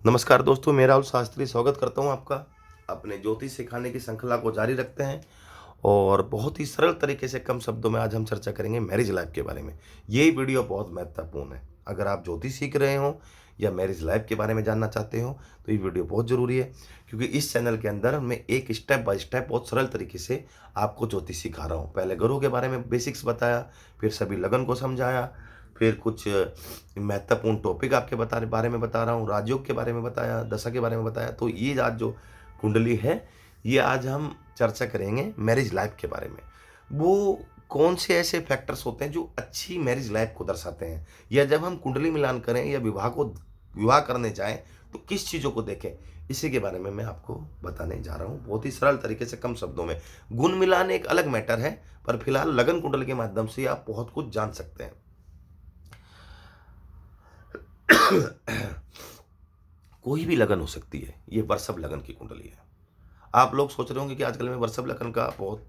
नमस्कार दोस्तों, मैं राहुल शास्त्री स्वागत करता हूं आपका। अपने ज्योतिष सिखाने की श्रृंखला को जारी रखते हैं और बहुत ही सरल तरीके से कम शब्दों में आज हम चर्चा करेंगे मैरिज लाइफ के बारे में। ये वीडियो बहुत महत्वपूर्ण है। अगर आप ज्योतिष सीख रहे हो या मैरिज लाइफ के बारे में जानना चाहते हो तो ये वीडियो बहुत ज़रूरी है, क्योंकि इस चैनल के अंदर मैं एक स्टेप बाय स्टेप बहुत सरल तरीके से आपको ज्योतिष सिखा रहा हूँ। पहले ग्रहों के बारे में बेसिक्स बताया, फिर सभी लगन को समझाया, फिर कुछ महत्वपूर्ण टॉपिक आपके बारे में बता रहा हूँ, राजयोग के बारे में बताया, दशा के बारे में बताया। तो ये आज जो कुंडली है, ये आज हम चर्चा करेंगे मैरिज लाइफ के बारे में। वो कौन से ऐसे फैक्टर्स होते हैं जो अच्छी मैरिज लाइफ को दर्शाते हैं, या जब हम कुंडली मिलान करें या विवाह करने जाएं तो किस चीज़ों को देखें, इसी के बारे में मैं आपको बताने जा रहा हूँ बहुत ही सरल तरीके से, कम शब्दों में। गुण मिलान एक अलग मैटर है, पर फिलहाल लगन कुंडली के माध्यम से आप बहुत कुछ जान सकते हैं। कोई भी लगन हो सकती है, ये वृषभ लगन की कुंडली है। आप लोग सोच रहे होंगे कि आजकल मैं वृषभ लगन का बहुत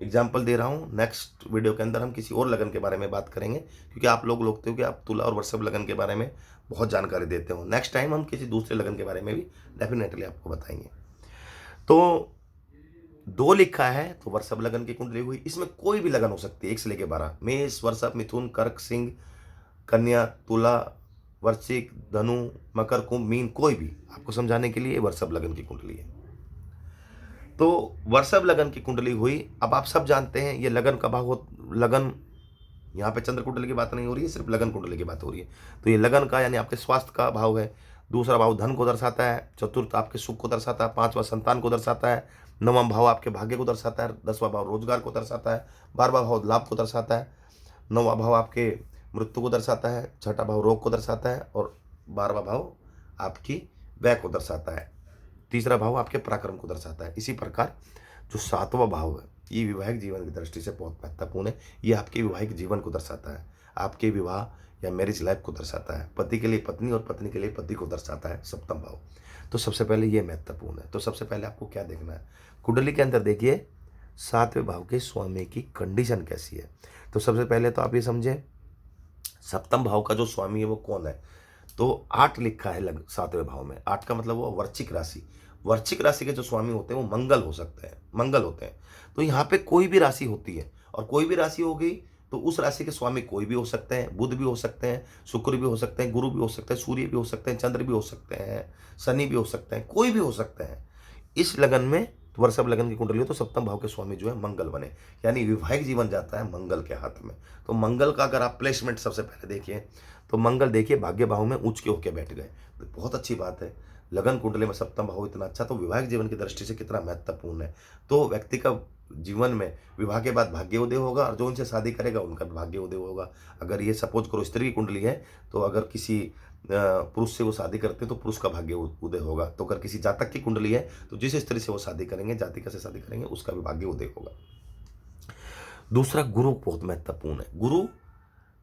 एग्जाम्पल दे रहा हूँ। नेक्स्ट वीडियो के अंदर हम किसी और लगन के बारे में बात करेंगे, क्योंकि आप लोग थे कि आप तुला और वृषभ लगन के बारे में बहुत जानकारी देते हो। नेक्स्ट टाइम हम किसी दूसरे लगन के बारे में भी डेफिनेटली आपको बताएंगे। तो दो लिखा है तो वृषभ लगन की कुंडली हुई। इसमें कोई भी लगन हो सकती है, 1 से लेकर 12। मेष, वृषभ, मिथुन, कर्क, सिंह, कन्या, तुला, वृश्चिक, धनु, मकर, कुंभ, मीन, कोई भी आपको समझाने के लिए वृषभ लगन की कुंडली है। तो वृषभ लगन की कुंडली हुई। अब आप सब जानते हैं ये लगन का भाव लगन, यहाँ पे चंद्र कुंडली की बात नहीं हो रही है, सिर्फ लगन कुंडली की बात हो रही है। तो ये लगन का यानी आपके स्वास्थ्य का भाव है। दूसरा भाव धन को दर्शाता है, चतुर्थ आपके सुख को दर्शाता है, पांचवा संतान को दर्शाता है, नवम भाव आपके भाग्य को दर्शाता है, 10वां भाव रोजगार को दर्शाता है, 12वां भाव लाभ को दर्शाता है, 9वां भाव आपके मृत्यु को दर्शाता है, छठा भाव रोग को दर्शाता है, और 12वां भाव आपकी व्यय को दर्शाता है, तीसरा भाव आपके पराक्रम को दर्शाता है। इसी प्रकार जो 7वां भाव है, ये वैवाहिक जीवन की दृष्टि से बहुत महत्वपूर्ण है। ये आपके वैवाहिक जीवन को दर्शाता है, आपके विवाह या मैरिज लाइफ को दर्शाता है। पति के लिए पत्नी और पत्नी के लिए पति को दर्शाता है 7वां भाव। तो सबसे पहले ये महत्वपूर्ण है। तो सबसे पहले आपको क्या देखना है, कुंडली के अंदर देखिए 7वें भाव के स्वामी की कंडीशन कैसी है। तो सबसे पहले तो आप ये समझें, 7वां भाव का जो स्वामी है वो कौन है। तो 8 लिखा है 7वें भाव में। 8 का मतलब वो वृश्चिक राशि। वृश्चिक राशि के जो स्वामी होते हैं वो मंगल हो सकते हैं, मंगल होते हैं। तो यहाँ पे कोई भी राशि होती है, और कोई भी राशि हो गई तो उस राशि के स्वामी कोई भी हो सकते हैं। बुध भी हो सकते हैं, शुक्र भी हो सकते हैं, गुरु भी हो सकते हैं, सूर्य भी हो सकते हैं, चंद्र भी हो सकते हैं, शनि भी हो सकते हैं, कोई भी हो सकते हैं। इस लगन में वृषभ लगन की कुंडली हो तो 7वां भाव के स्वामी जो है मंगल बने, यानी वैवाहिक जीवन जाता है मंगल के हाथ में। तो मंगल का अगर आप प्लेसमेंट सबसे पहले देखिए, तो मंगल देखिए भाग्य भाव में ऊंच के होकर बैठ गए, तो बहुत अच्छी बात है। लगन कुंडली में 7वां भाव इतना अच्छा, तो वैवाहिक जीवन की दृष्टि से कितना महत्वपूर्ण है। तो व्यक्ति का जीवन में विवाह के बाद भाग्य उदय होगा, और जो उनसे शादी करेगा उनका भी भाग्य उदय होगा। अगर ये सपोज करो स्त्री की कुंडली है, तो अगर किसी पुरुष से वो शादी करते हैं तो पुरुष का भाग्य उदय होगा। तो अगर किसी जातक की कुंडली है तो जिस स्त्री से वो शादी करेंगे, जातिका से शादी करेंगे, उसका भी भाग्य उदय होगा। दूसरा, गुरु बहुत महत्वपूर्ण है। गुरु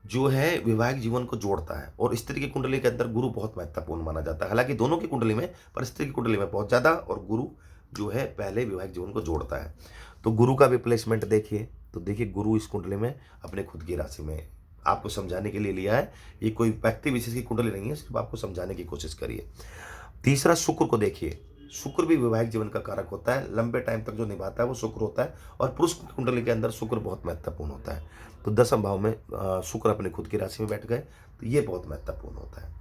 जो है वैवाहिक जीवन को जोड़ता है, और स्त्री की कुंडली के अंदर गुरु बहुत महत्वपूर्ण माना जाता है। हालांकि दोनों की कुंडली में, पर स्त्री की कुंडली में बहुत ज्यादा, और गुरु जो है पहले वैवाहिक जीवन को जोड़ता है। तो गुरु का भी प्लेसमेंट देखिए, तो देखिए गुरु इस कुंडली में अपने खुद की राशि में, आपको समझाने के लिए लिया है। ये कोई व्यक्ति विशेष की कुंडली नहीं है, सिर्फ आपको समझाने की कोशिश करिए। तीसरा, शुक्र को देखिए। शुक्र भी वैवाहिक जीवन का कारक होता है, लंबे टाइम तक जो निभाता है वो शुक्र होता है, और पुरुष की कुंडली के अंदर शुक्र बहुत महत्वपूर्ण होता है। तो 10वें भाव में शुक्र अपने खुद की राशि में बैठ गए, तो ये बहुत महत्वपूर्ण होता है।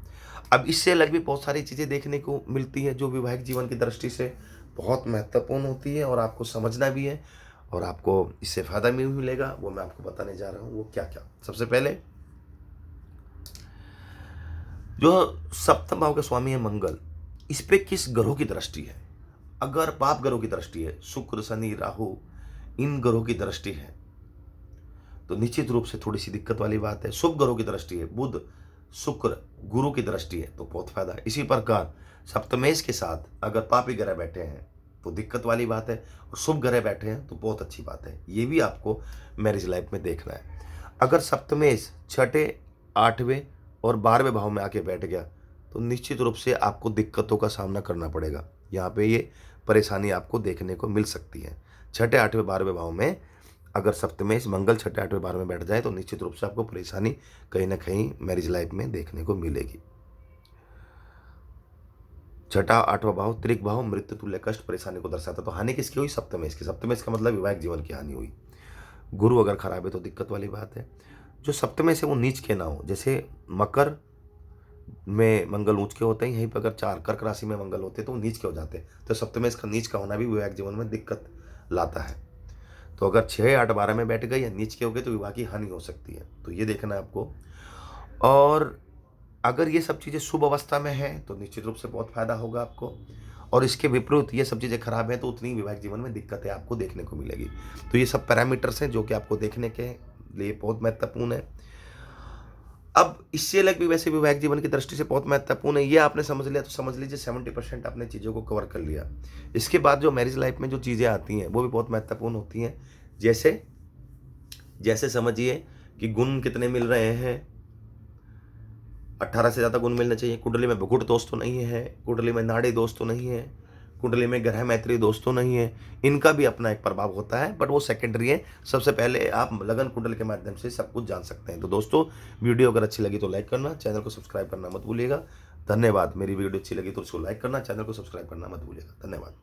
अब इससे अलग भी बहुत सारी चीजें देखने को मिलती है जो वैवाहिक जीवन की दृष्टि से बहुत महत्वपूर्ण होती है, और आपको समझना भी है, और आपको इससे फायदा भी मिलेगा। वो मैं आपको बताने जा रहा हूँ वो क्या क्या। सबसे पहले, जो 7वें भाव के स्वामी है मंगल, इस पे किस ग्रहों की दृष्टि है। अगर पाप ग्रहों की दृष्टि है, शुक्र, शनि, राहु, इन ग्रहों की दृष्टि है, तो निश्चित रूप से थोड़ी सी दिक्कत वाली बात है। शुभ ग्रहों की दृष्टि है, बुध, शुक्र, गुरु की दृष्टि है, तो बहुत फायदा है। इसी प्रकार सप्तमेश के साथ अगर पापी ग्रह बैठे हैं तो दिक्कत वाली बात है, और शुभ ग्रह बैठे हैं तो बहुत अच्छी बात है। ये भी आपको मैरिज लाइफ में देखना है। अगर सप्तमेश 6, 8वें और 12वें भाव में आके बैठ गया तो निश्चित रूप से आपको दिक्कतों का सामना करना पड़ेगा। यहाँ पे ये परेशानी आपको देखने को मिल सकती है। 6, 8वें, 12वें भाव में अगर सप्तमेश मंगल 6, 8वें, 12वें बैठ जाए तो निश्चित रूप से आपको परेशानी कहीं ना कहीं मैरिज लाइफ में देखने को मिलेगी। छठा आठवां भाव त्रिक भाव मृत्यु तुल्य कष्ट परेशानी को दर्शाता है। तो हानि किसकी हुई? सप्तमेश की। सप्तमेश का मतलब वैवाहिक जीवन की हानि हुई। गुरु अगर खराब है तो दिक्कत वाली बात है। जो सप्तमेश है वो नीच के ना हो, जैसे मकर में मंगल ऊंच के होते हैं, यहीं पर अगर चार कर्क राशि में मंगल होते हैं तो वो नीच के हो जाते हैं। तो सप्तमेश का नीच का होना भी वैवाहिक जीवन में दिक्कत लाता है। तो अगर 6, 8, 12 में बैठ गए या नीच के हो गए तो विवाह की हानि हो सकती है। तो ये देखना है आपको। और अगर ये सब चीज़ें शुभ अवस्था में हैं तो निश्चित रूप से बहुत फायदा होगा आपको। और इसके विपरीत ये सब चीज़ें खराब हैं तो उतनी वैवाहिक जीवन में दिक्कतें आपको देखने को मिलेगी। तो ये सब पैरामीटर्स हैं जो कि आपको देखने के लिए बहुत महत्वपूर्ण है। अब इससे अलग भी वैसे वैवाहिक जीवन की दृष्टि से बहुत महत्वपूर्ण है। ये आपने समझ लिया तो समझ लीजिए 70% आपने चीज़ों को कवर कर लिया। इसके बाद जो मैरिज लाइफ में जो चीज़ें आती हैं वो भी बहुत महत्वपूर्ण होती हैं। जैसे जैसे समझिए कि गुण कितने मिल रहे हैं। 18 से ज़्यादा गुण मिलने चाहिए। कुंडली में भुकुट दोष तो नहीं है, कुंडली में नाड़ी दोष तो नहीं है, कुंडली में ग्रह मैत्री दोष तो नहीं है। इनका भी अपना एक प्रभाव होता है, बट वो सेकेंडरी है। सबसे पहले आप लगन कुंडल के माध्यम से सब कुछ जान सकते हैं। तो दोस्तों, वीडियो अगर अच्छी लगी तो लाइक करना, चैनल को सब्सक्राइब करना मत भूलिएगा। धन्यवाद। मेरी वीडियो अच्छी लगी तो उसको लाइक करना, चैनल को सब्सक्राइब करना मत भूलिएगा। धन्यवाद।